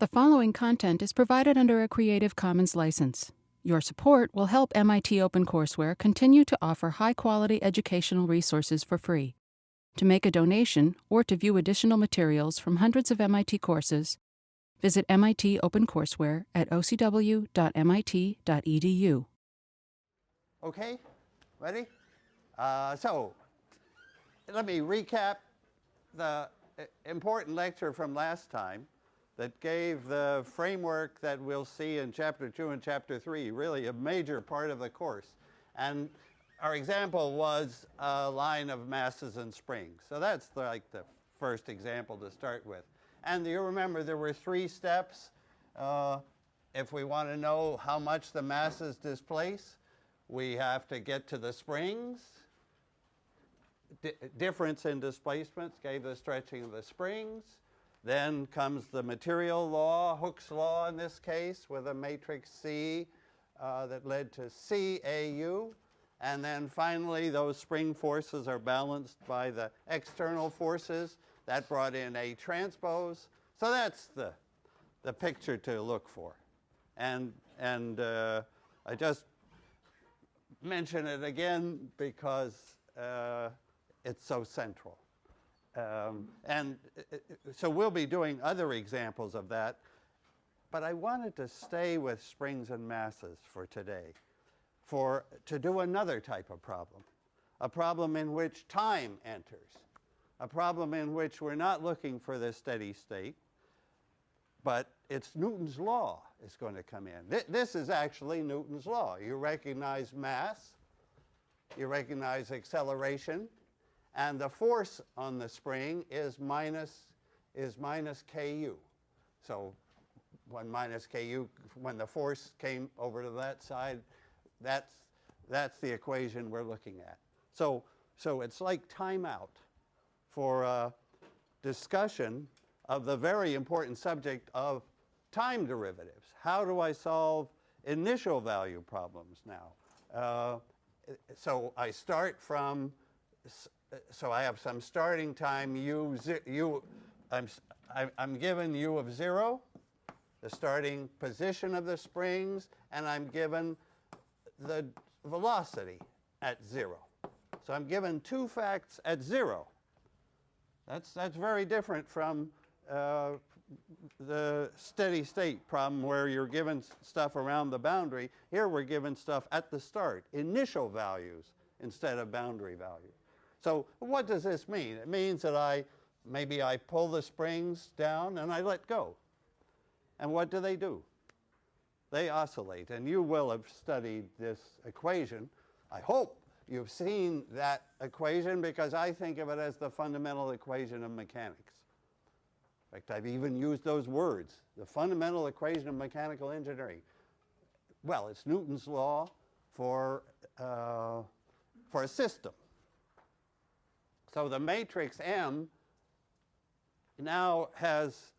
The following content is provided under a Creative Commons license. Your support will help MIT OpenCourseware continue to offer high-quality educational resources for free. To make a donation or to view additional materials from hundreds of MIT courses, visit MIT OpenCourseware at ocw.mit.edu. Okay, ready? So let me recap the important lecture from last time that gave the framework that we'll see in Chapter 2 and Chapter 3, really a major part of the course. And our example was a line of masses and springs. So that's like the first example to start with. And you remember there were 3 steps. If we want to know how much the masses displace, we have to get to the springs. Difference in displacements gave the stretching of the springs. Then comes the material law, Hooke's law in this case, with a matrix C that led to CAU. And then finally, those spring forces are balanced by the external forces. That brought in A transpose. So that's the picture to look for. And I just mention it again because it's so central. So we'll be doing other examples of that. But I wanted to stay with springs and masses for today to do another type of problem, a problem in which time enters, a problem in which we're not looking for the steady state, but it's Newton's law is going to come in. This is actually Newton's law. You recognize mass, you recognize acceleration, and the force on the spring is minus Ku. So when minus Ku, when the force came over to that side, that's the equation we're looking at. So it's like timeout for a discussion of the very important subject of time derivatives. How do I solve initial value problems now? So I start from, so I have some starting time I'm given u of 0, the starting position of the springs, and I'm given the velocity at 0. So I'm given 2 facts at 0. That's very different from the steady state problem where you're given stuff around the boundary. Here we're given stuff at the start, initial values instead of boundary values. So what does this mean? It means that maybe I pull the springs down and I let go. And what do? They oscillate. And you will have studied this equation. I hope you've seen that equation because I think of it as the fundamental equation of mechanics. In fact, I've even used those words, the fundamental equation of mechanical engineering. Well, it's Newton's law for a system. So the matrix M now has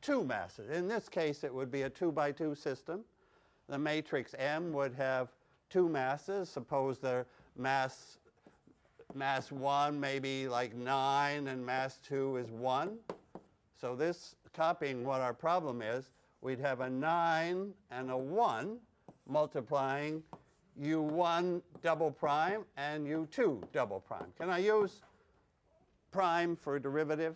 2 masses. In this case, it would be a 2 by 2 system. The matrix M would have 2 masses. Suppose the mass 1 maybe like 9 and mass 2 is 1. So this, copying what our problem is, we'd have a 9 and a 1 multiplying u1 double prime and u2 double prime. Can I use prime for derivative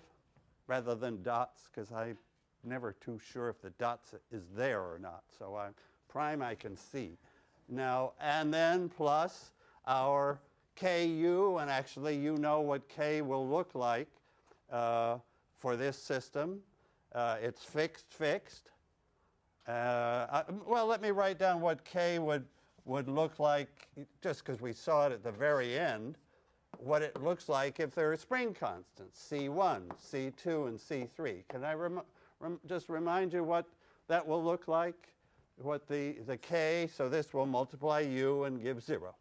rather than dots? Because I'm never too sure if the dots is there or not. So prime I can see. Now, and then plus our Ku, and actually you know what K will look like for this system. It's fixed. Well, let me write down what K would look like, just because we saw it at the very end, what it looks like if there are spring constants, C1, C2, and C3. Can I just remind you what that will look like? What the K, so this will multiply U and give 0.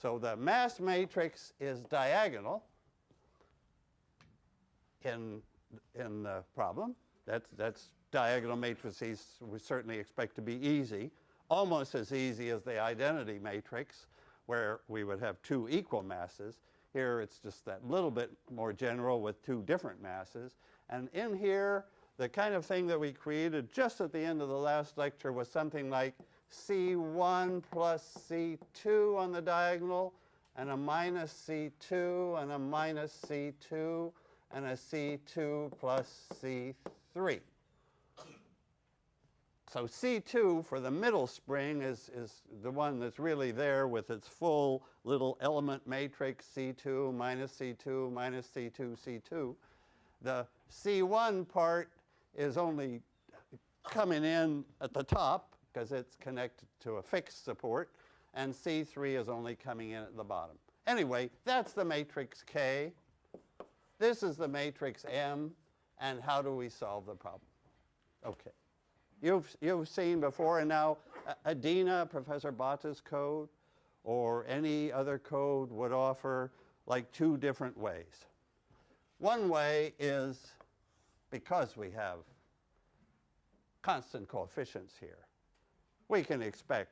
So the mass matrix is diagonal in the problem. That's diagonal matrices we certainly expect to be easy, almost as easy as the identity matrix, where we would have 2 equal masses. Here it's just that little bit more general with 2 different masses. And in here, the kind of thing that we created just at the end of the last lecture was something like C1 plus C2 on the diagonal, and a minus C2, and a minus C2, and a C2 plus C3. So C2 for the middle spring is the one that's really there with its full little element matrix, C2, minus C2, minus C2, C2. The C1 part is only coming in at the top because it's connected to a fixed support, and C3 is only coming in at the bottom. Anyway, that's the matrix K. This is the matrix M, and how do we solve the problem? Okay. You've seen before, and now Adina, Professor Bhatta's code, or any other code would offer like two different ways. One way is, because we have constant coefficients here, we can expect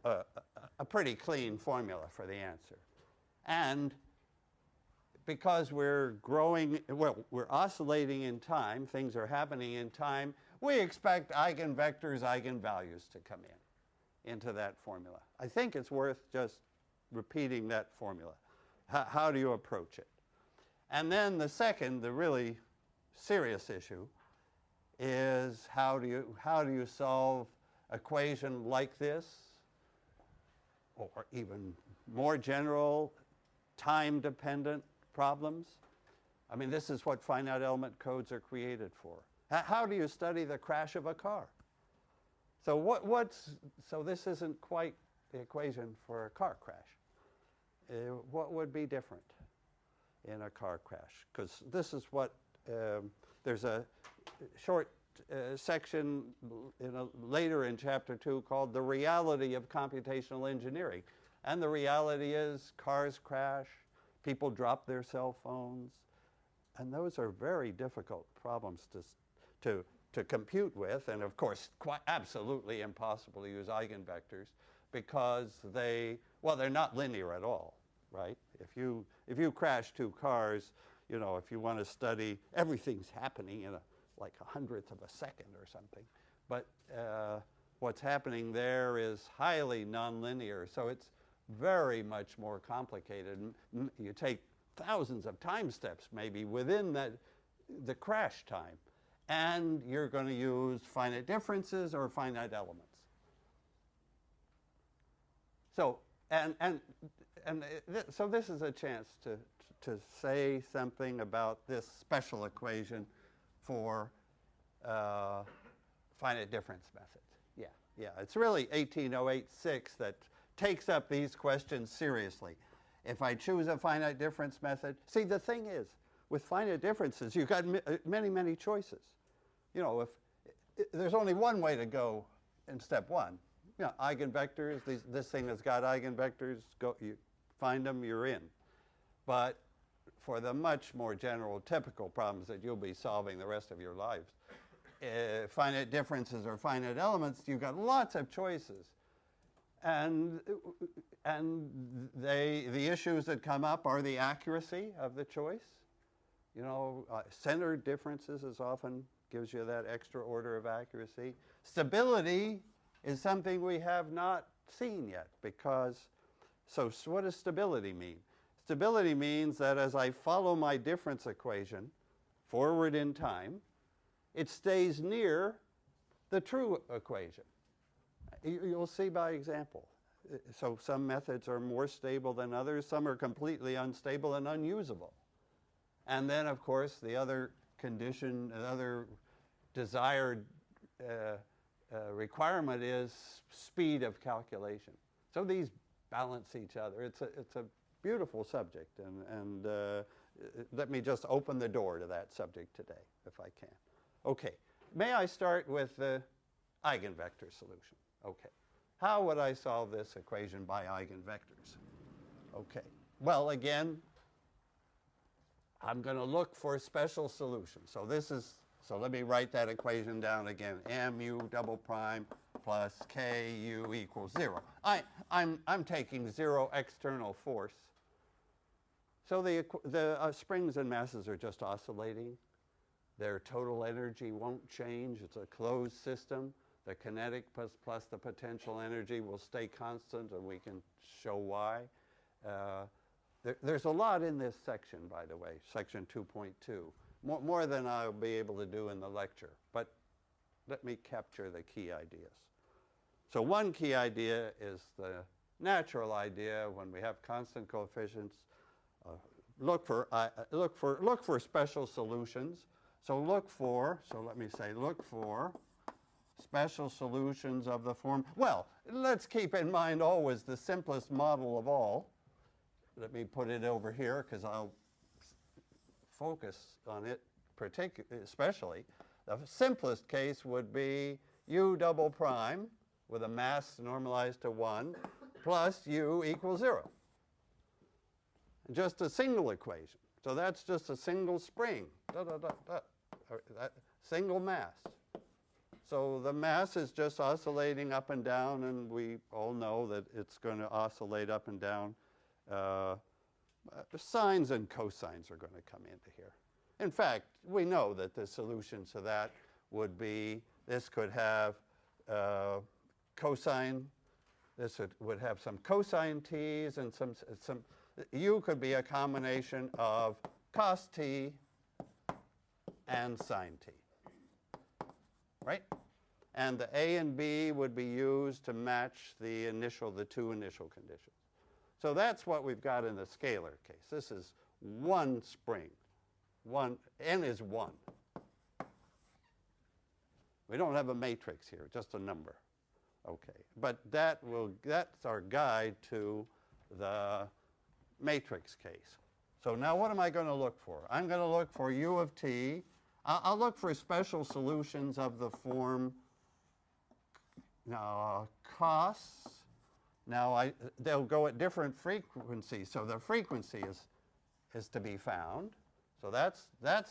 a pretty clean formula for the answer. And because we're growing, well, we're oscillating in time, things are happening in time, we expect eigenvectors, eigenvalues to come into that formula. I think it's worth just repeating that formula. How do you approach it? And then the second, the really serious issue, is how do you solve equation like this, or even more general, time-dependent problems? I mean, this is what finite element codes are created for. How do you study the crash of a car? So so this isn't quite the equation for a car crash. What would be different in a car crash? Because this is what, there's a short section later in chapter 2 called The Reality of Computational Engineering. And the reality is cars crash, people drop their cell phones, and those are very difficult problems to compute with, and of course quite absolutely impossible to use eigenvectors because they're not linear at all, right? If you crash two cars, if you want to study, everything's happening in like 100th of a second or something, but what's happening there is highly nonlinear, so it's very much more complicated. You take thousands of time steps maybe within the crash time, and you're going to use finite differences or finite elements. So so this is a chance to say something about this special equation for finite difference methods. Yeah, it's really 18086 that takes up these questions seriously. If I choose a finite difference method, see, the thing is, with finite differences, you've got many, many choices. If there's only one way to go in step one, eigenvectors, this thing has got eigenvectors, you find them, you're in. But for the much more general typical problems that you'll be solving the rest of your lives, finite differences or finite elements, you've got lots of choices. And the issues that come up are the accuracy of the choice. Centered differences is often gives you that extra order of accuracy. Stability is something we have not seen yet because, so what does stability mean? Stability means that as I follow my difference equation forward in time, it stays near the true equation. You'll see by example. So some methods are more stable than others. Some are completely unstable and unusable. And then, of course, the other condition, another desired requirement is speed of calculation. So these balance each other. It's a beautiful subject, and let me just open the door to that subject today, if I can. Okay, may I start with the eigenvector solution? Okay, how would I solve this equation by eigenvectors? Okay, well, again, I'm going to look for a special solution. So let me write that equation down again. mu double prime plus ku equals 0. I'm taking 0 external force. So the springs and masses are just oscillating. Their total energy won't change. It's a closed system. The kinetic plus the potential energy will stay constant, and we can show why. There's a lot in this section, by the way, section 2.2, more than I'll be able to do in the lecture. But let me capture the key ideas. So one key idea is the natural idea. When we have constant coefficients, look for special solutions. So look for special solutions of the form. Well, let's keep in mind always the simplest model of all. Let me put it over here because I'll focus on it especially. The simplest case would be u double prime with a mass normalized to 1 plus u equals 0. Just a single equation. So that's just a single spring, single mass. So the mass is just oscillating up and down, and we all know that it's going to oscillate up and down. Sines and cosines are going to come into here. In fact, we know that the solution to that would be, this could have cosine, this would have some cosine t's, and some u could be a combination of cos t and sine t. Right? And the A and B would be used to match the two initial conditions. So that's what we've got in the scalar case. This is one spring. N is 1. We don't have a matrix here, just a number. Okay, but that's our guide to the matrix case. So now what am I going to look for? I'm going to look for u of t. I'll look for special solutions of the form cos. Now they'll go at different frequencies, so the frequency is to be found. So that's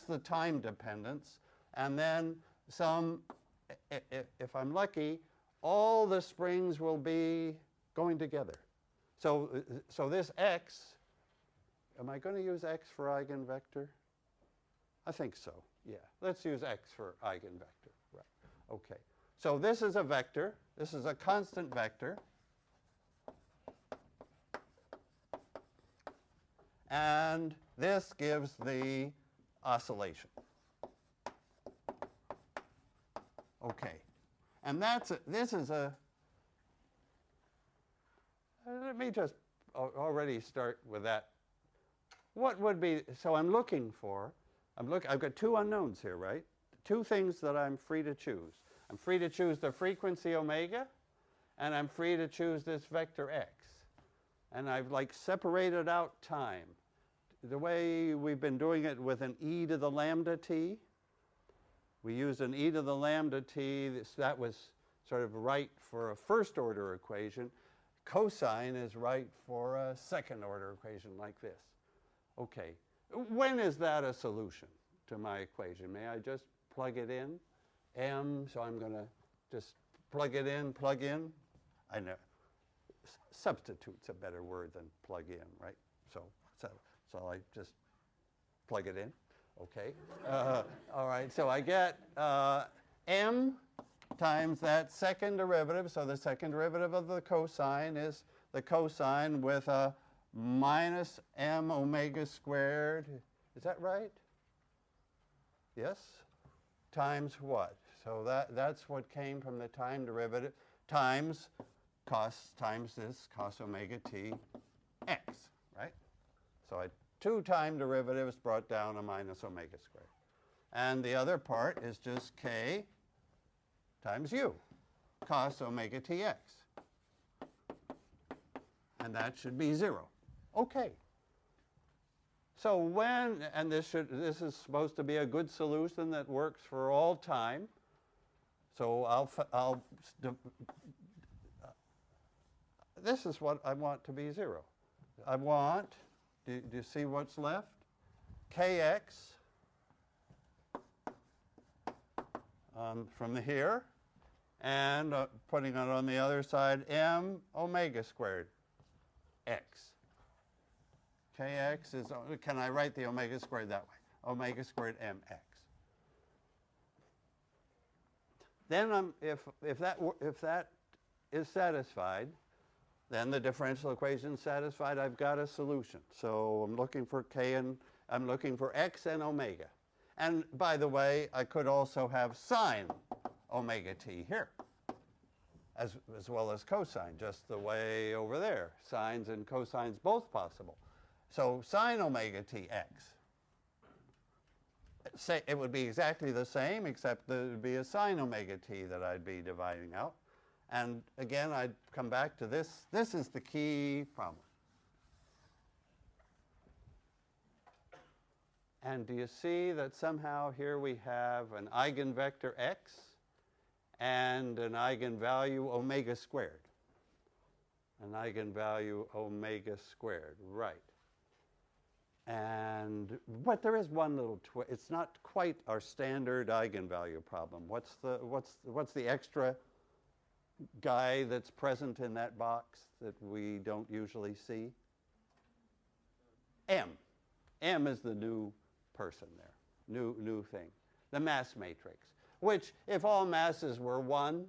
the time dependence, and then if I'm lucky, all the springs will be going together. So this x, am I going to use x for eigenvector? I think so. Yeah, let's use x for eigenvector. Right. Okay. So this is a vector. This is a constant vector. And this gives the oscillation. Okay. And this is a, let me just already start with that. What would be, so I'm looking for, I've got two unknowns here, right? Two things that I'm free to choose. I'm free to choose the frequency omega, and I'm free to choose this vector x. And I've separated out time. The way we've been doing it with an e to the lambda t, we used an e to the lambda t. That was sort of right for a first order equation. Cosine is right for a second order equation like this. Okay, when is that a solution to my equation? May I just plug it in? M, so I'm going to just plug it in, plug in. I know, substitute's a better word than plug in, right? So I just plug it in, okay? All right, so I get m times that second derivative. So the second derivative of the cosine is the cosine with a minus m omega squared. Is that right? Yes? Times what? So that's what came from the time derivative times cos times this cos omega t x, right? So I 2 time derivatives brought down a minus omega squared. And the other part is just k times u, cos omega tx. And that should be 0. Okay. So when, and this is supposed to be a good solution that works for all time. So this is what I want to be 0. I want, do you see what's left? Kx from here, and putting it on the other side, m omega squared x. Kx is, can I write the omega squared that way? Omega squared mx. then if that is satisfied, then the differential equation is satisfied. I've got a solution. So I'm looking for k and I'm looking for x and omega. And by the way, I could also have sine omega t here, as well as cosine, just the way over there. Sines and cosines both possible. So sine omega t x. It would be exactly the same, except there would be a sine omega t that I'd be dividing out. And again, I'd come back to this. This is the key problem. And do you see that somehow here we have an eigenvector x and an eigenvalue omega squared? An eigenvalue omega squared, right. But there is one little twist. It's not quite our standard eigenvalue problem. What's the extra guy that's present in that box that we don't usually see? M. M is the new person there, new thing. The mass matrix, which if all masses were 1,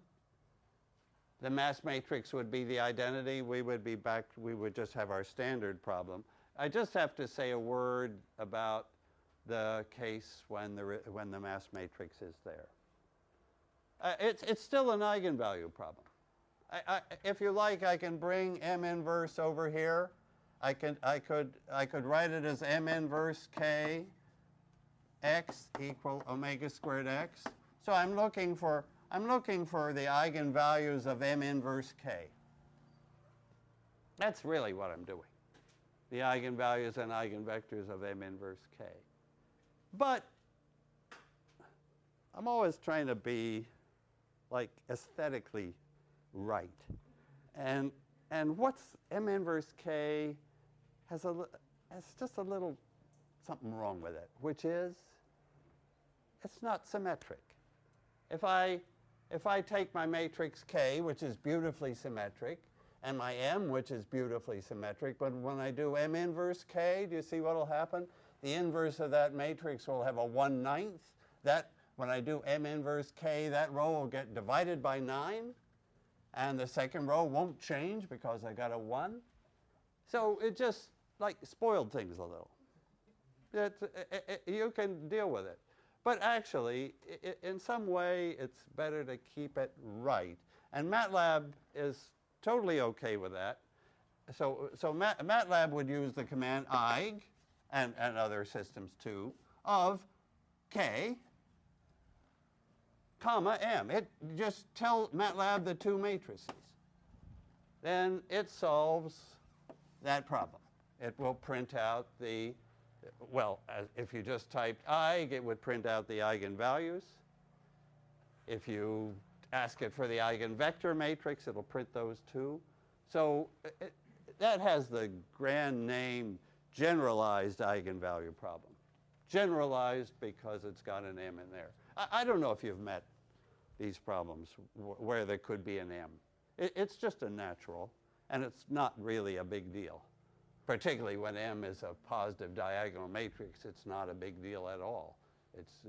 the mass matrix would be the identity. We would be back, we would just have our standard problem. I just have to say a word about the case when the mass matrix is there. It's still an eigenvalue problem. If you like, I can bring M inverse over here. I could write it as M inverse k x equal omega squared x. So I'm looking for the eigenvalues of M inverse k. That's really what I'm doing. The eigenvalues and eigenvectors of M inverse k. But I'm always trying to be like aesthetically right. And what's M inverse k has just a little something wrong with it, which is it's not symmetric. If I take my matrix K, which is beautifully symmetric, and my M, which is beautifully symmetric, but when I do M inverse K, do you see what will happen? The inverse of that matrix will have a 1/9. That, when I do M inverse K, that row will get divided by 9, and the second row won't change because I got a 1. So it just like spoiled things a little. You can deal with it. But actually, in some way, it's better to keep it right. And MATLAB is totally okay with that. So MATLAB would use the command eig, and other systems too, of k, comma m. It just tell MATLAB the two matrices. Then it solves that problem. It will print out the, well, if you just typed eig, it would print out the eigenvalues. If you ask it for the eigenvector matrix, it'll print those too. So that has the grand name generalized eigenvalue problem. Generalized because it's got an m in there. I don't know if you've met these problems where there could be an m. It's just a natural, and it's not really a big deal. Particularly when M is a positive diagonal matrix, it's not a big deal at all. It's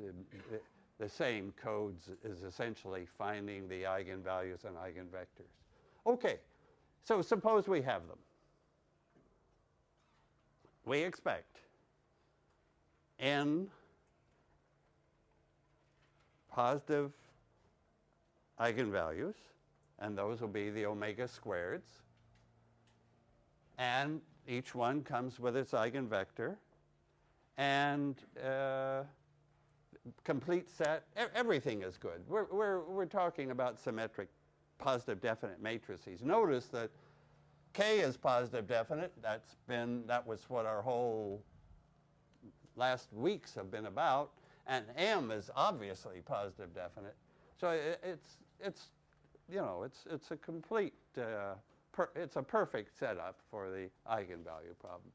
the same codes is essentially finding the eigenvalues and eigenvectors. Okay, so suppose we have them. We expect n positive eigenvalues, and those will be the omega squareds, and each one comes with its eigenvector, and complete set. Everything is good. We're talking about symmetric, positive definite matrices. Notice that K is positive definite. That was what our whole last weeks have been about, and M is obviously positive definite. So it's a complete. It's a perfect setup for the eigenvalue problem.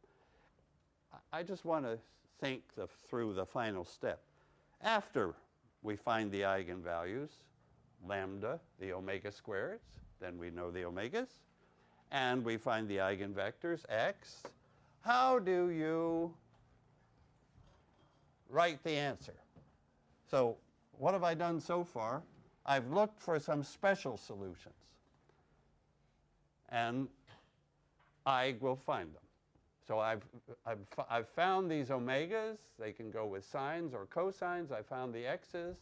I just want to think through the final step. After we find the eigenvalues, lambda, the omega squareds, then we know the omegas, and we find the eigenvectors, x, how do you write the answer? So what have I done so far? I've looked for some special solutions. And I will find them. So I've found these omegas. They can go with sines or cosines. I found the x's.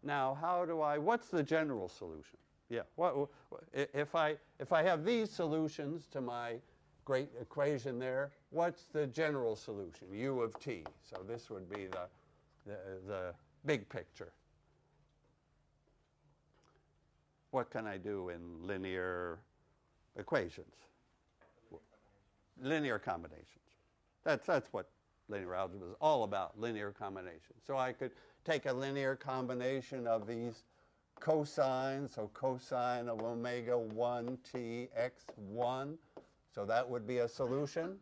Now, what's the general solution? Yeah, if I have these solutions to my great equation there, what's the general solution? U of t. So this would be the big picture. What can I do in linear equations? Linear combinations. That's what linear algebra is all about, linear combinations. So I could take a linear combination of these cosines, so cosine of omega 1 t x1. So that would be a solution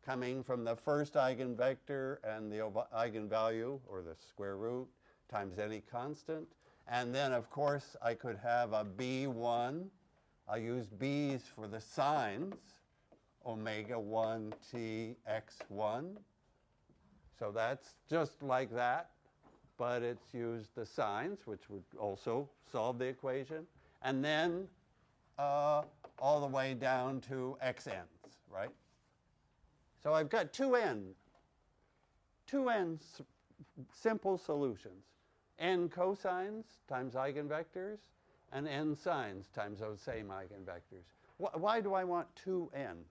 coming from the first eigenvector and the eigenvalue, or the square root, times any constant. And then, of course, I could have a b1. I use b's for the sines, omega 1 t x1. So that's just like that, but it's used the sines, which would also solve the equation. And then all the way down to xn's, right? So I've got 2n simple solutions. N cosines times eigenvectors, and n sines times those same eigenvectors. Why do I want 2n?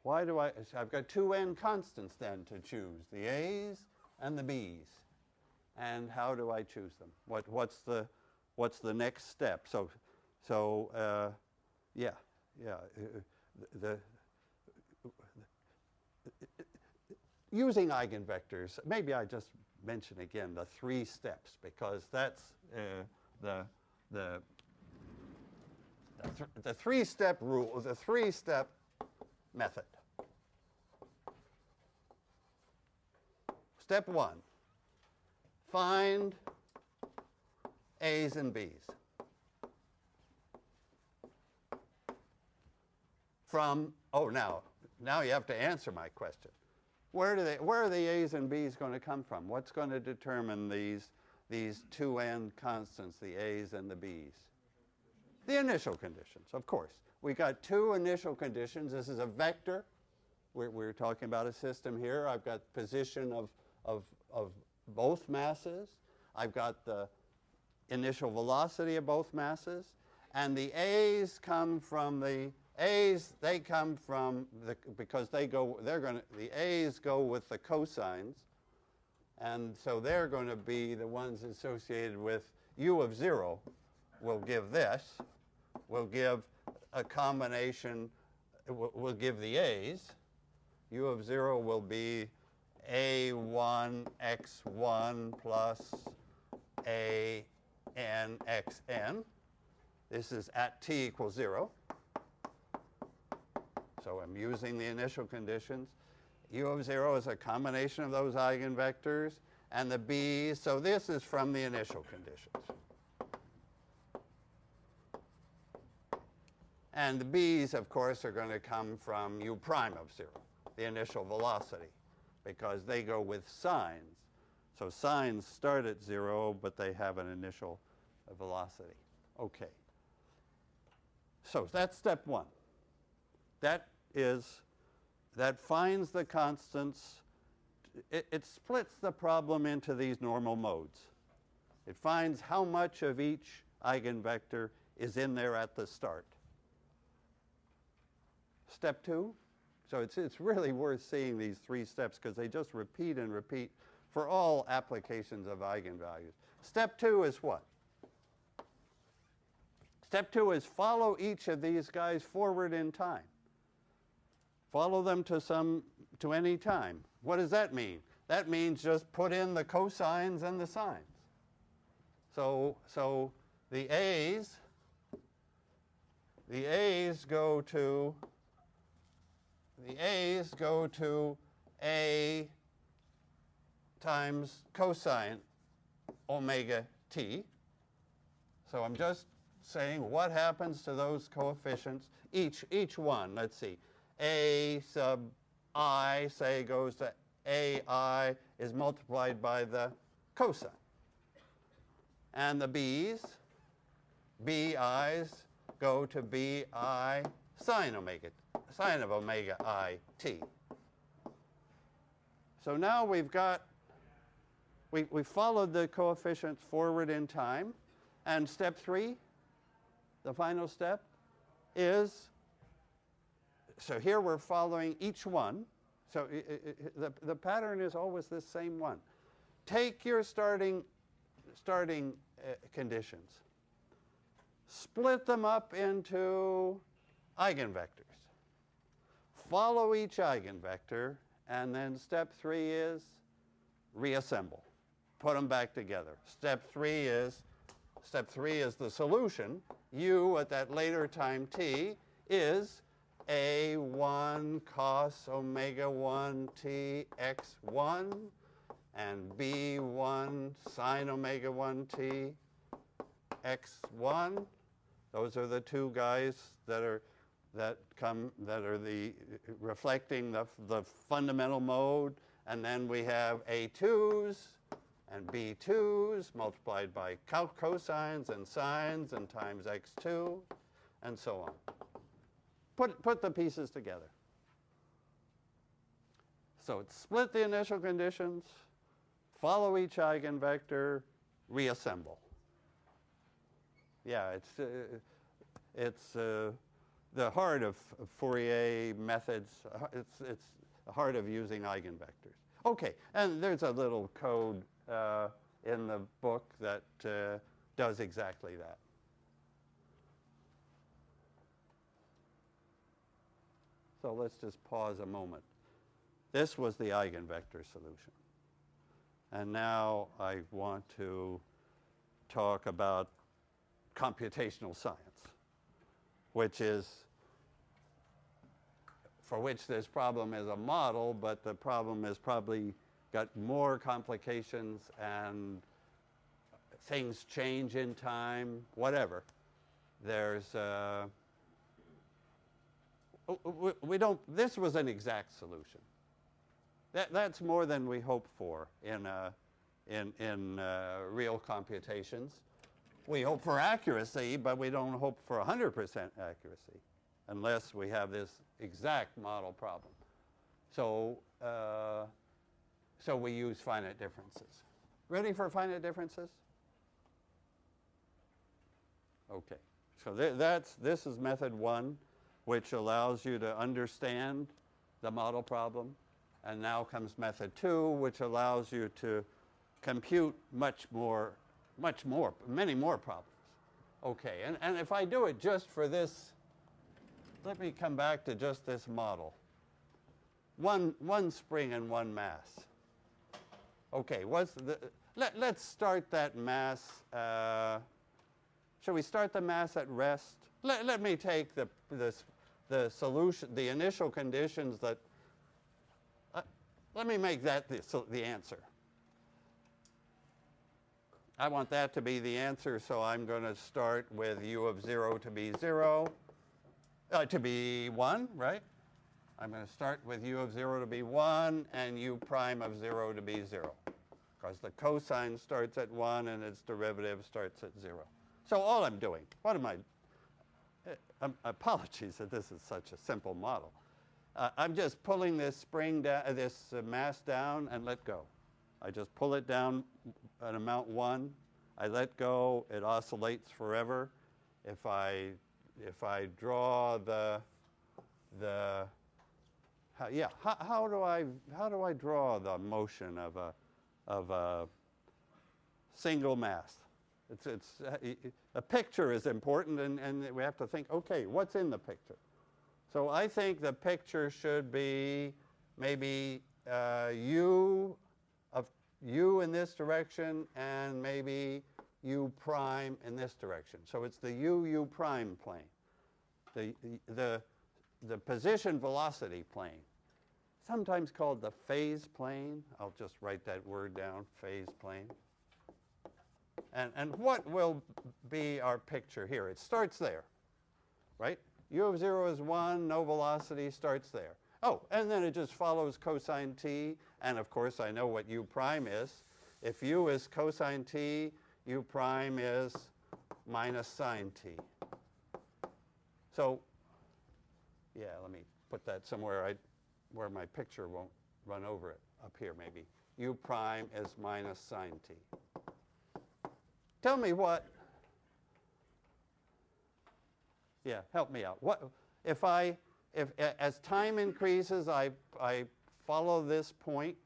I've got 2n constants then to choose, the a's and the b's. And how do I choose them? What's the next step? Using eigenvectors, maybe I just mention again the 3 steps, because that's the 3-step rule, the 3-step method. Step 1, find A's and B's. Now you have to answer my question. Where are the A's and B's going to come from? What's going to determine these 2n constants, the A's and the B's? The initial conditions, of course. We got 2 initial conditions. This is a vector. We're talking about a system here. I've got position of both masses. I've got the initial velocity of both masses. And the A's come from the because the A's go with the cosines, and so they're going to be the ones associated with u of 0 will give this, will give a combination, will give the A's. U of 0 will be a1 x1 plus a n xn. This is at t equals 0. So I'm using the initial conditions. U of 0 is a combination of those eigenvectors, and the b's, so this is from the initial conditions. And the b's, of course, are going to come from u prime of 0, the initial velocity, because they go with sines. So sines start at 0, but they have an initial velocity. Okay. So that's step 1. That finds the constants. It splits the problem into these normal modes. It finds how much of each eigenvector is in there at the start. Step 2. So it's really worth seeing these 3 steps, because they just repeat and repeat for all applications of eigenvalues. Step 2 is what? Step 2 is follow each of these guys forward in time. Follow them to any time. What does that mean? That means just put in the cosines and the sines. So the A's go to A times cosine omega t. So I'm just saying what happens to those coefficients, each one. Let's see. A sub I, say, goes to AI, is multiplied by the cosine. And the b's, bi's, go to bi sine of omega I t. So now we followed the coefficients forward in time. And step 3, the final step, is, so here we're following each one. So the pattern is always the same one. Take your starting conditions. Split them up into eigenvectors. Follow each eigenvector, and then step 3 is reassemble. Put them back together. Step 3 is the solution. U at that later time t is a1 cos omega 1 t x1 and b1 sine omega 1 t x1. Those are the two guys that are reflecting the fundamental mode. And then we have a2s and b2s multiplied by cosines and sines and times x2 and so on. Put the pieces together. So it's split the initial conditions, follow each eigenvector, reassemble. Yeah, it's the heart of Fourier methods. It's the heart of using eigenvectors. Okay, and there's a little code in the book that does exactly that. So let's just pause a moment. This was the eigenvector solution. And now I want to talk about computational science, for which this problem is a model, but the problem has probably got more complications and things change in time, whatever. There's this was an exact solution. That's more than we hope for in real computations. We hope for accuracy, but we don't hope for 100% accuracy unless we have this exact model problem. So, so we use finite differences. Ready for finite differences? Okay. So this is method 1, which allows you to understand the model problem. And now comes method 2, which allows you to compute many more problems. Okay, and if I do it just for this, let me come back to just this model. One spring and one mass. Okay, let's start that mass. Shall we start the mass at rest? Let me take the solution, the initial conditions that. Let me make that the answer. I want that to be the answer, so I'm going to start with u of 0 to be 0, to be 1, right? I'm going to start with u of 0 to be 1 and u prime of 0 to be 0, because the cosine starts at 1 and its derivative starts at 0. So all I'm doing, apologies that this is such a simple model. I'm just pulling this spring down, this mass down, and let go. I just pull it down at amount 1. I let go. It oscillates forever. If I draw how do I draw the motion of a single mass? A picture is important, and we have to think, okay, what's in the picture? So I think the picture should be maybe u in this direction and maybe u prime in this direction. So it's the u prime plane, the position velocity plane, sometimes called the phase plane. I'll just write that word down, phase plane. And what will be our picture here? It starts there, right? U of 0 is 1, no velocity, starts there. Oh, and then it just follows cosine t, and of course I know what u prime is. If u is cosine t, u prime is minus sine t. So, yeah, let me put that somewhere where my picture won't run over it. Up here, maybe. U prime is minus sine t. Tell me what. Yeah, help me out. What if as time increases, I follow this point.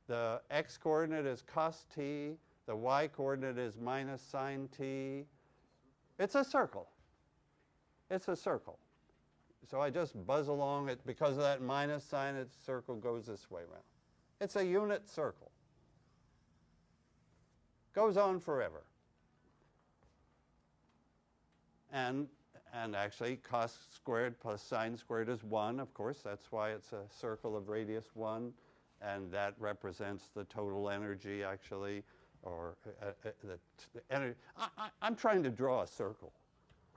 The x-coordinate is cos t. The y-coordinate is minus sine t. It's a circle. It's a circle. So I just buzz along it. Because of that minus sign, its circle goes this way around. It's a unit circle. Goes on forever. And actually, cos squared plus sine squared is 1, of course. That's why it's a circle of radius 1. And that represents the total energy, actually, or the energy. I'm trying to draw a circle.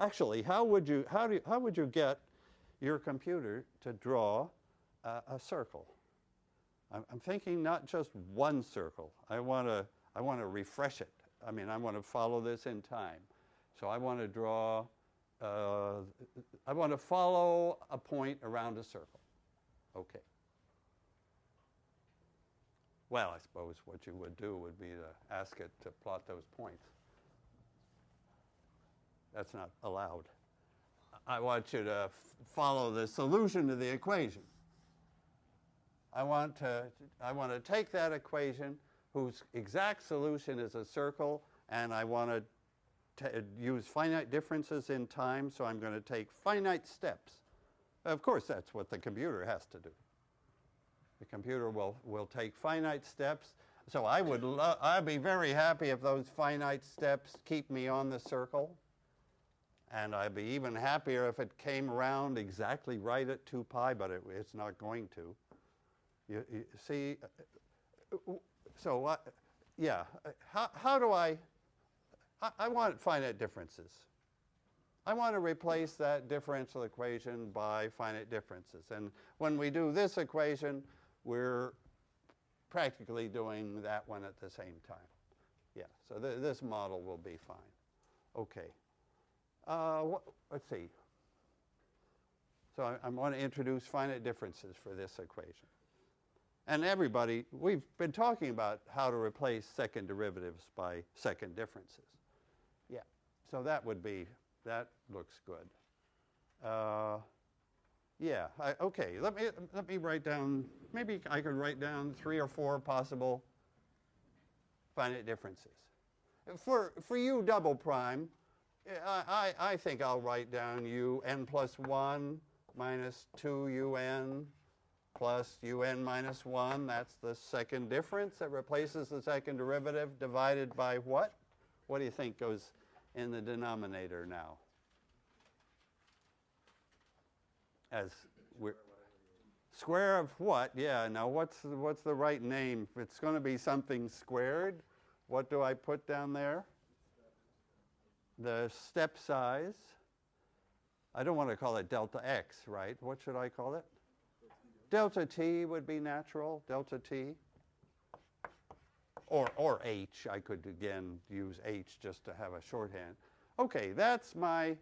Actually, how would you get your computer to draw a circle? I'm thinking not just one circle. I want to refresh it. I mean, I want to follow this in time. So I want to draw. I want to follow a point around a circle. Okay. Well, I suppose what you would do would be to ask it to plot those points. That's not allowed. I want you to follow the solution to the equation. I want to take that equation whose exact solution is a circle, and I want to use finite differences in time, so I'm going to take finite steps. Of course, that's what the computer has to do. The computer will take finite steps. So I'd be very happy if those finite steps keep me on the circle. And I'd be even happier if it came around exactly right at 2 pi, but it's not going to. You see? So, yeah, how do I want finite differences. I want to replace that differential equation by finite differences. And when we do this equation, we're practically doing that one at the same time. Yeah, so this model will be fine. Okay. Let's see. So I want to introduce finite differences for this equation. And everybody, we've been talking about how to replace second derivatives by second differences. Yeah, so that looks good. Yeah, okay, let me write down, maybe I could write down 3 or 4 possible finite differences. For u double prime, I think I'll write down un plus 1 minus 2 un plus un minus 1. That's the second difference that replaces the second derivative divided by what? What do you think goes in the denominator now? As we're square of what? Yeah, now what's the right name? If it's going to be something squared, what do I put down there? The step size. I don't want to call it delta x, right? What should I call it? Delta t would be natural, delta t. Or h. I could, again, use h just to have a shorthand. Okay, that's my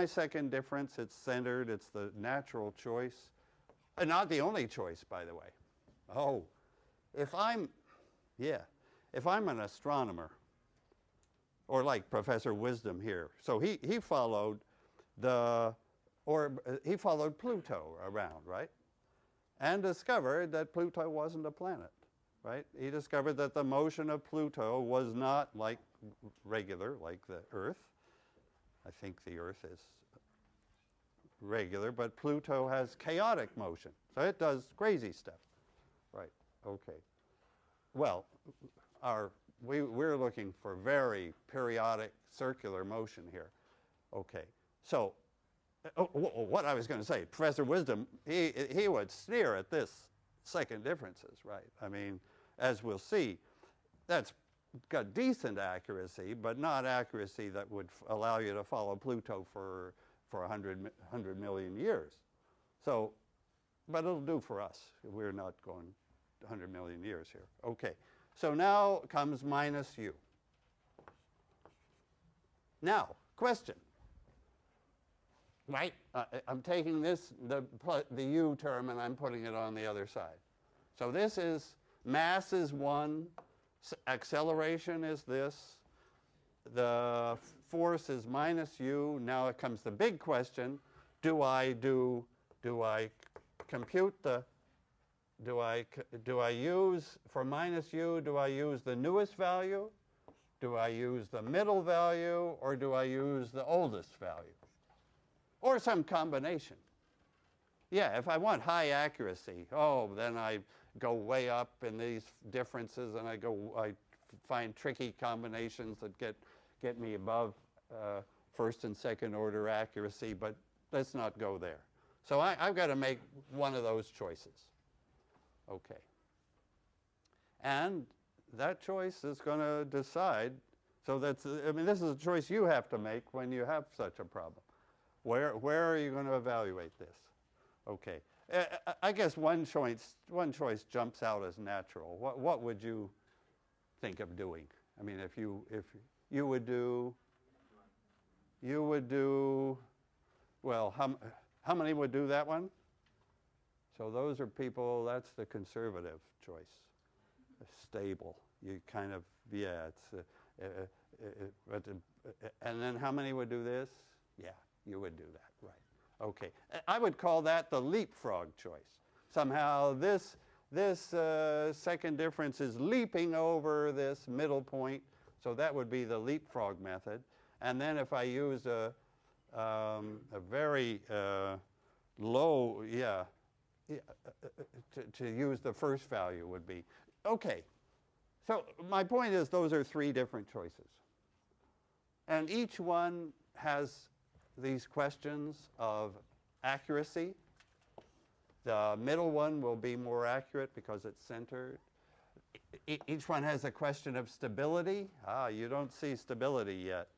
second difference. It's centered. It's the natural choice. And not the only choice, by the way. Oh, if I'm an astronomer, or like Professor Wisdom here. So he followed he followed Pluto around, right? And discovered that Pluto wasn't a planet, right? He discovered that the motion of Pluto was not like regular, like the Earth. I think the Earth is regular, but Pluto has chaotic motion. So it does crazy stuff. Right, okay. Well, we're looking for very periodic circular motion here. Okay, so what I was going to say, Professor Wisdom, he would sneer at this second differences, right? I mean, as we'll see, that's got decent accuracy, but not accuracy that would allow you to follow Pluto for 100 million years. So, but it'll do for us. We're not going 100 million years here. Okay, so now comes minus u. Now, question. Right? I'm taking this, the u term, and I'm putting it on the other side. So this is, mass is 1, acceleration is this, the force is minus u. Now it comes the big question, do I compute the, do I use, for minus u, do I use the newest value? Do I use the middle value, or do I use the oldest value? Or some combination. Yeah, if I want high accuracy, oh, then I go way up in these differences, and I find tricky combinations that get me above first and second order accuracy, but let's not go there. So I've got to make one of those choices. Okay. And that choice is going to decide, so that's, I mean, this is a choice you have to make when you have such a problem. Where are you going to evaluate this? Okay. I guess one choice jumps out as natural. What would you think of doing? I mean, if you would do, well, how many would do that one? So those are people, that's the conservative choice. Stable. You kind of, yeah, it's, and then how many would do this? Yeah, you would do that, right. Okay. I would call that the leapfrog choice. Somehow this second difference is leaping over this middle point, so that would be the leapfrog method. And then if I use a very low, to use the first value would be, okay. So my point is those are three different choices. And each one has these questions of accuracy. The middle one will be more accurate because it's centered. Each one has a question of stability. You don't see stability yet.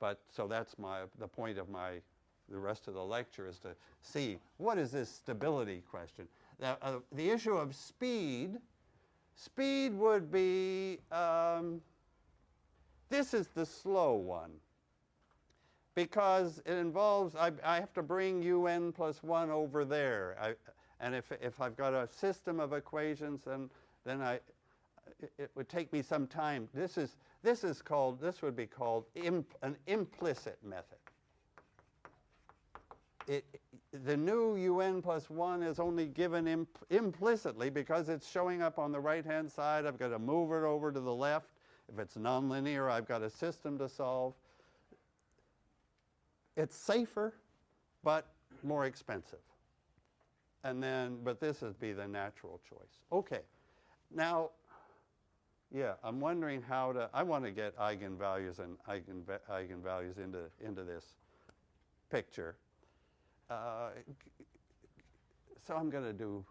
But so that's the point of the rest of the lecture is to see what is this stability question. Now, the issue of speed would be, this is the slow one. Because it involves, I have to bring un plus 1 over there. And if I've got a system of equations, then it would take me some time. This would be called an implicit method. The new un plus 1 is only given implicitly because it's showing up on the right-hand side. I've got to move it over to the left. If it's nonlinear, I've got a system to solve. It's safer, but more expensive. And then, but this would be the natural choice. Okay. Now, yeah, I'm wondering how to, I want to get eigenvalues and eigenvalues into this picture. So I'm going to do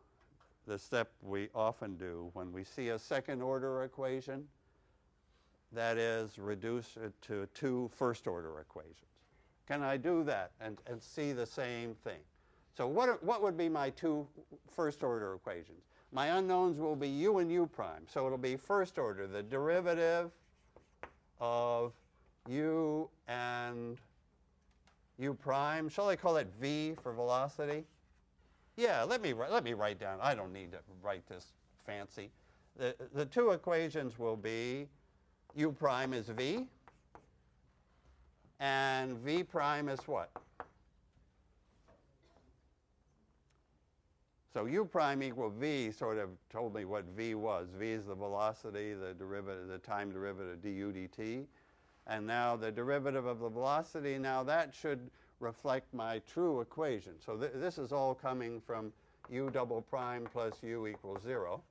the step we often do when we see a second order equation, that is, reduce it to 2 first order equations. Can I do that and see the same thing? So what would be my 2 first order equations? My unknowns will be u and u prime. So it'll be first order, the derivative of u and u prime. Shall I call it v for velocity? Yeah, let me write down. I don't need to write this fancy. The 2 equations will be u prime is v, and v prime is what? So u prime equal v sort of told me what v was. V is the velocity, the derivative, the time derivative du dt. And now the derivative of the velocity, now that should reflect my true equation. So this is all coming from u double prime plus u equals 0.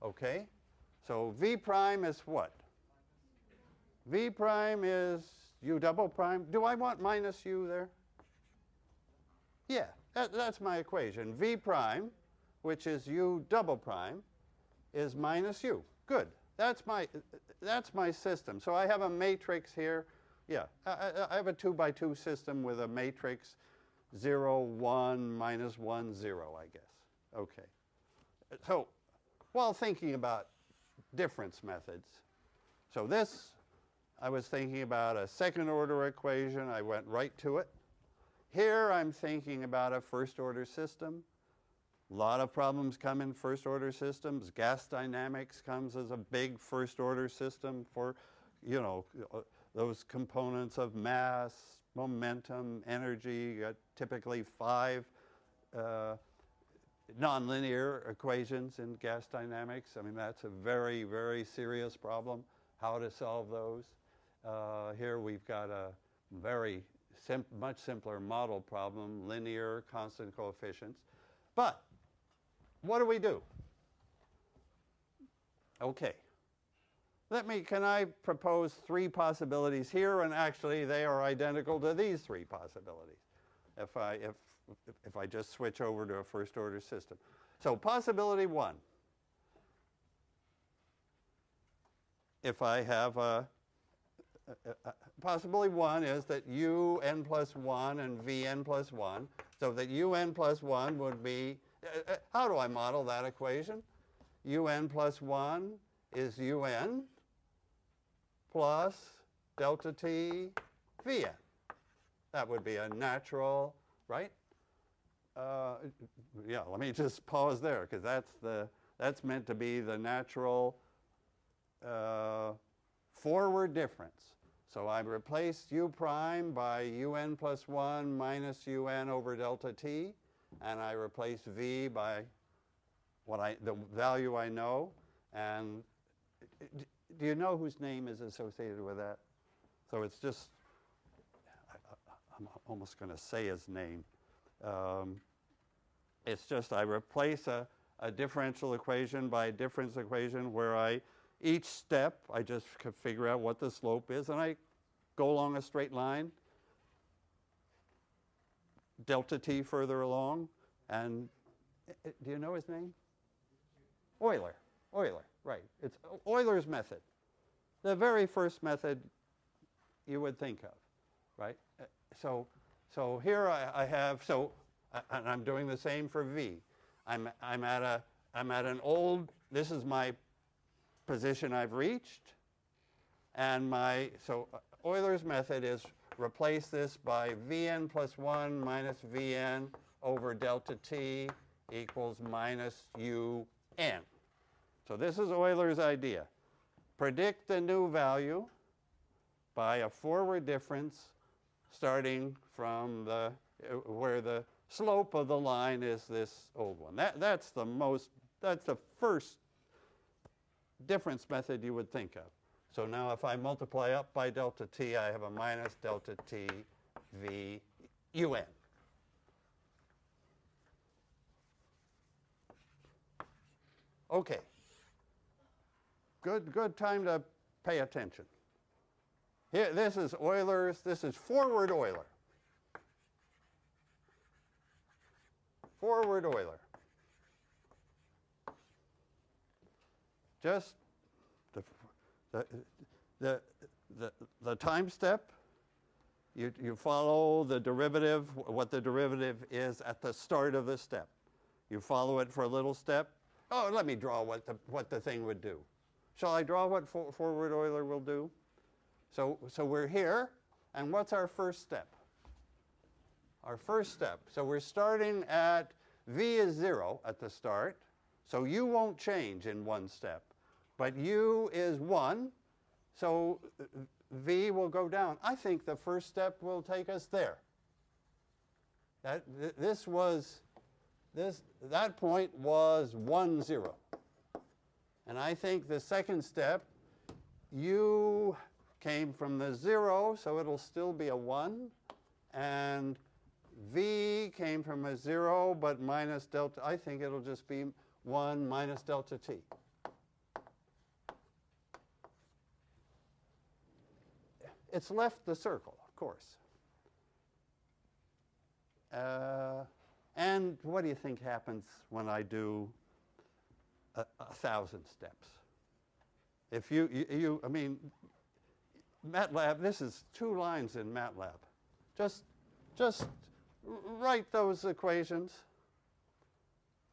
Okay? So v prime is what? V prime is u double prime. Do I want minus u there? Yeah, that's my equation. V prime, which is u double prime, is minus u. Good. That's my system. So I have a matrix here. Yeah, I have a 2 by 2 system with a matrix 0, 1, minus 1, 0, I guess. Okay. So while thinking about difference methods, so this, I was thinking about a second order equation. I went right to it. Here I'm thinking about a first order system. A lot of problems come in first order systems. Gas dynamics comes as a big first order system for, you know, those components of mass, momentum, energy. You got typically 5 nonlinear equations in gas dynamics. I mean, that's a very, very serious problem, how to solve those. Here we've got a very much simpler model problem, linear constant coefficients. But what do? Okay. Can I propose 3 possibilities here, and actually they are identical to these 3 possibilities if I just switch over to a first order system. So possibility 1, if I have possibility 1 is that un plus 1 and vn plus 1, so that un plus 1 would be, how do I model that equation? Un plus 1 is un plus delta t vn. That would be a natural, right? Yeah, let me just pause there, because that's meant to be the natural forward difference. So I replaced u prime by un plus 1 minus un over delta t, and I replaced v by the value I know. And do you know whose name is associated with that? So it's just, I'm almost going to say his name. It's just I replace a differential equation by a difference equation where each step I just figure out what the slope is, and I go along a straight line, delta t further along, and do you know his name? Euler, right. It's Euler's method. The very first method you would think of, right? So here I have, and I'm doing the same for v. I'm at an old, this is my position I've reached, and so Euler's method is replace this by vn plus 1 minus vn over delta t equals minus un. So this is Euler's idea. Predict the new value by a forward difference starting from where the slope of the line is this old one. That's the first difference method you would think of. So now if I multiply up by delta t, I have a minus delta t v un. Okay. Good time to pay attention. Here, this is Euler's, this is forward Euler. Forward Euler. Just the time step, you follow the derivative, what the derivative is at the start of the step. You follow it for a little step. Oh, let me draw what the thing would do. Shall I draw what forward Euler will do? So we're here, and what's our first step? Our first step. So we're starting at v is 0 at the start, so u won't change in one step. But u is 1, so v will go down. I think the first step will take us there. That point was 1, 0. And I think the second step, u came from the 0, so it'll still be a 1. And v came from a 0, but minus delta. I think it'll just be 1 minus delta t. It's left the circle, of course. And what do you think happens when I do 1,000 steps? If I mean, MATLAB, this is 2 lines in MATLAB. Just write those equations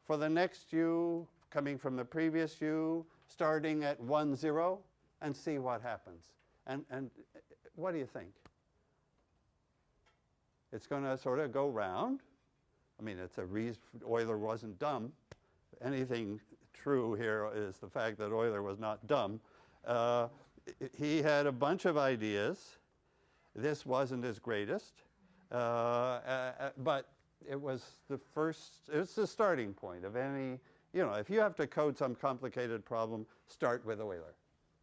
for the next u coming from the previous u, starting at 1, 0, and see what happens. And what do you think? It's going to sort of go round. I mean, it's a reason Euler wasn't dumb. Anything true here is the fact that Euler was not dumb. He had a bunch of ideas. This wasn't his greatest, but it was the first, it's the starting point of any, you know, if you have to code some complicated problem, start with Euler,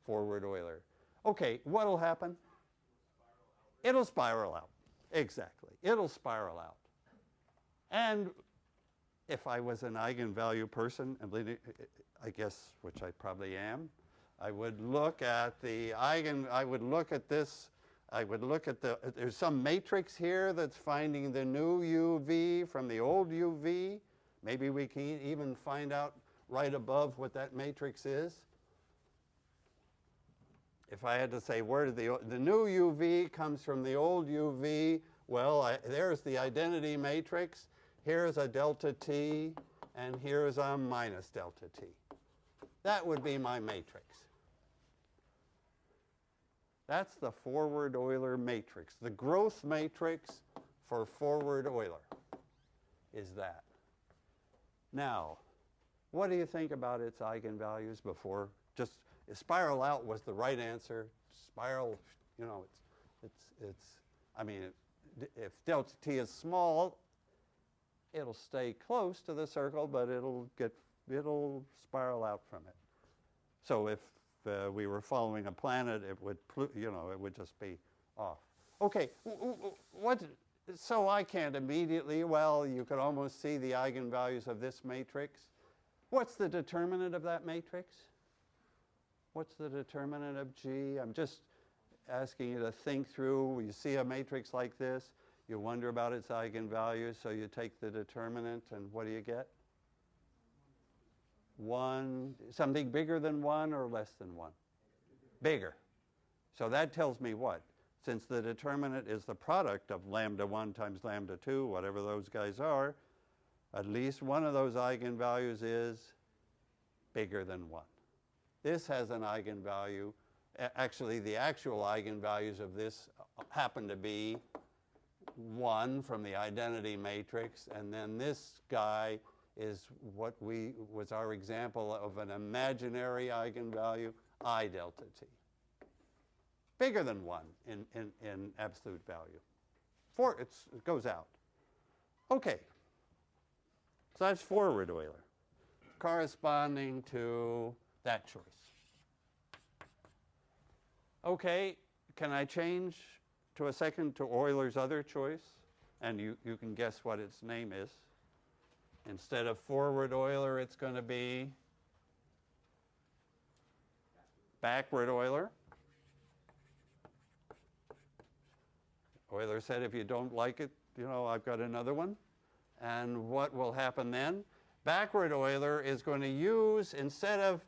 forward Euler. Okay, what'll happen? It'll spiral out. Exactly. It'll spiral out. And if I was an eigenvalue person, I guess, which I probably am, I would look at the I would look at this, I would look at there's some matrix here that's finding the new UV from the old UV. Maybe we can even find out right above what that matrix is. If I had to say where did the new UV comes from the old UV, well, there's the identity matrix. Here's a delta T, and here's a minus delta T. That would be my matrix. That's the forward Euler matrix. The growth matrix for forward Euler is that. Now, what do you think about its eigenvalues before? Just spiral out was the right answer. Spiral, you know, I mean, if delta T is small, it'll stay close to the circle, but it'll spiral out from it. So if we were following a planet, it would, you know, it would just be off. Okay, so I can't immediately, well, you could almost see the eigenvalues of this matrix. What's the determinant of that matrix? What's the determinant of G? I'm just asking you to think through. You see a matrix like this, you wonder about its eigenvalues, so you take the determinant, and what do you get? 1, something bigger than 1 or less than 1? Bigger. So that tells me what? Since the determinant is the product of lambda 1 times lambda 2, whatever those guys are, at least one of those eigenvalues is bigger than 1. This has an eigenvalue. Actually, the actual eigenvalues of this happen to be 1 from the identity matrix, and then this guy is what was our example of an imaginary eigenvalue, I delta T. Bigger than 1 in absolute value. It goes out. Okay. So that's forward Euler, corresponding to that choice. Okay, can I change to a second to Euler's other choice? And you can guess what its name is. Instead of forward Euler, it's going to be backward Euler. Euler said, if you don't like it, you know, I've got another one. And what will happen then? Backward Euler is going to use, instead of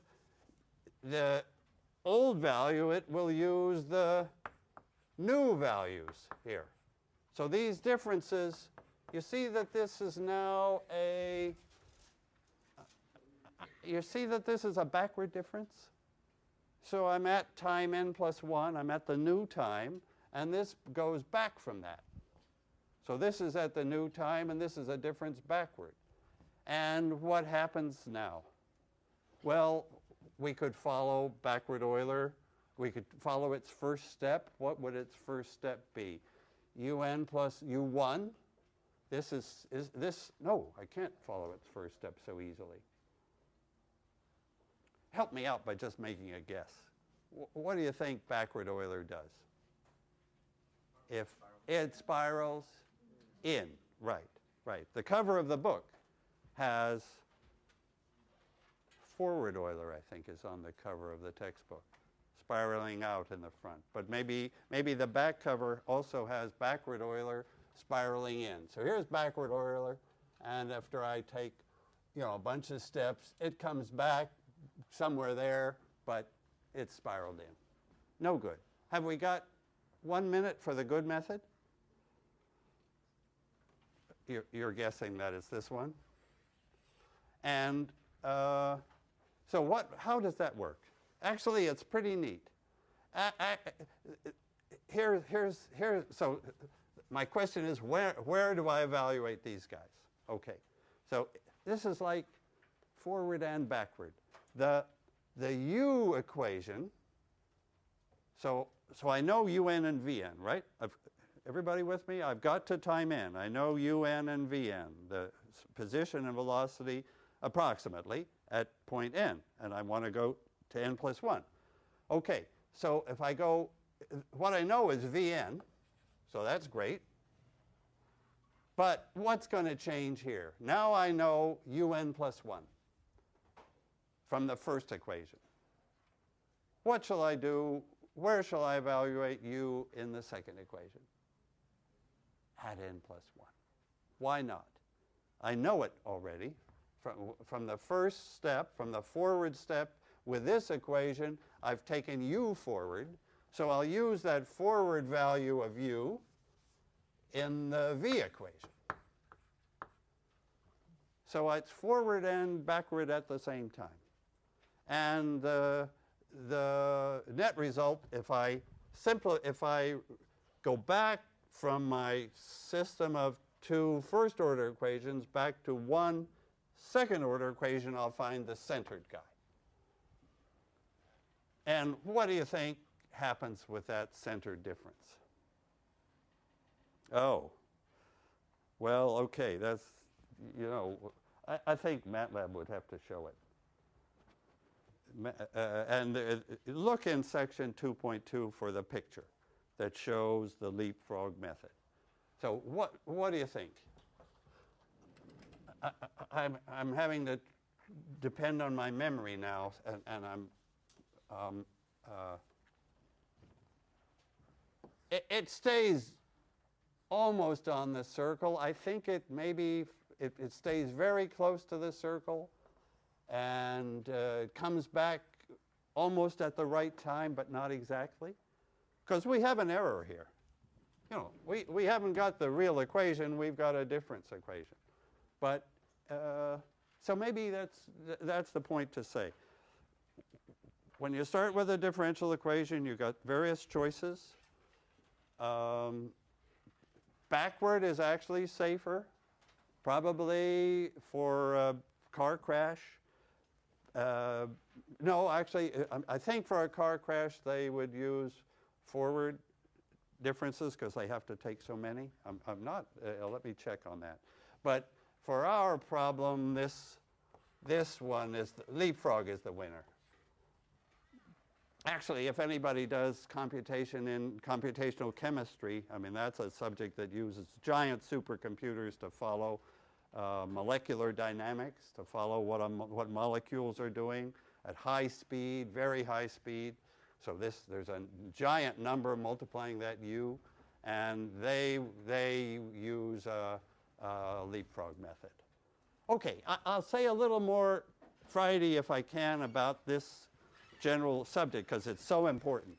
the old value, it will use the new values here. So these differences, you see that this is now you see that this is a backward difference? So I'm at time n plus 1, I'm at the new time, and this goes back from that. So this is at the new time, and this is a difference backward. And what happens now? Well, we could follow backward Euler. We could follow its first step. What would its first step be? Un plus U1. No, I can't follow its first step so easily. Help me out by just making a guess. What do you think backward Euler does? If it spirals in, right. The cover of the book has forward Euler, I think, is on the cover of the textbook, spiraling out in the front. But maybe the back cover also has backward Euler spiraling in. So here's backward Euler, and after I take, you know, a bunch of steps, it comes back somewhere there, but it's spiraled in. No good. Have we got 1 minute for the good method? You're guessing that it's this one. And so how does that work? Actually, it's pretty neat. So my question is, where do I evaluate these guys? Okay, so this is like forward and backward. The U equation, so I know UN and VN, right? Everybody with me? I've got to time n. I know UN and VN, the position and velocity approximately at point n, and I want to go to n plus 1. Okay, so if I go, what I know is Vn, so that's great. But what's going to change here? Now I know Un plus 1 from the first equation. What shall I do? Where shall I evaluate U in the second equation? At n plus 1. Why not? I know it already. From the first step, from the forward step with this equation, I've taken U forward. So I'll use that forward value of U in the V equation. So it's forward and backward at the same time. And the net result, if I go back from my system of two first-order equations back to one second-order equation, I'll find the centered guy. And what do you think happens with that centered difference? Oh, well, okay, that's, you know, I think MATLAB would have to show it. And look in section 2.2 for the picture that shows the leapfrog method. So what do you think? I'm having to depend on my memory now, and it stays almost on the circle. I think it stays very close to the circle, and it comes back almost at the right time, but not exactly, because we have an error here. You know, we haven't got the real equation, we've got a difference equation. But so maybe that's the point to say. When you start with a differential equation, you've got various choices. Backward is actually safer, probably for a car crash. No, actually, I think for a car crash they would use forward differences because they have to take so many. I'm not, let me check on that. But for our problem, this one is, leapfrog is the winner. Actually, if anybody does computation in computational chemistry, I mean, that's a subject that uses giant supercomputers to follow molecular dynamics, to follow what molecules are doing at high speed, very high speed. So there's a giant number multiplying that U, and they use a leapfrog method. Okay, I'll say a little more Friday if I can about this general subject because it's so important.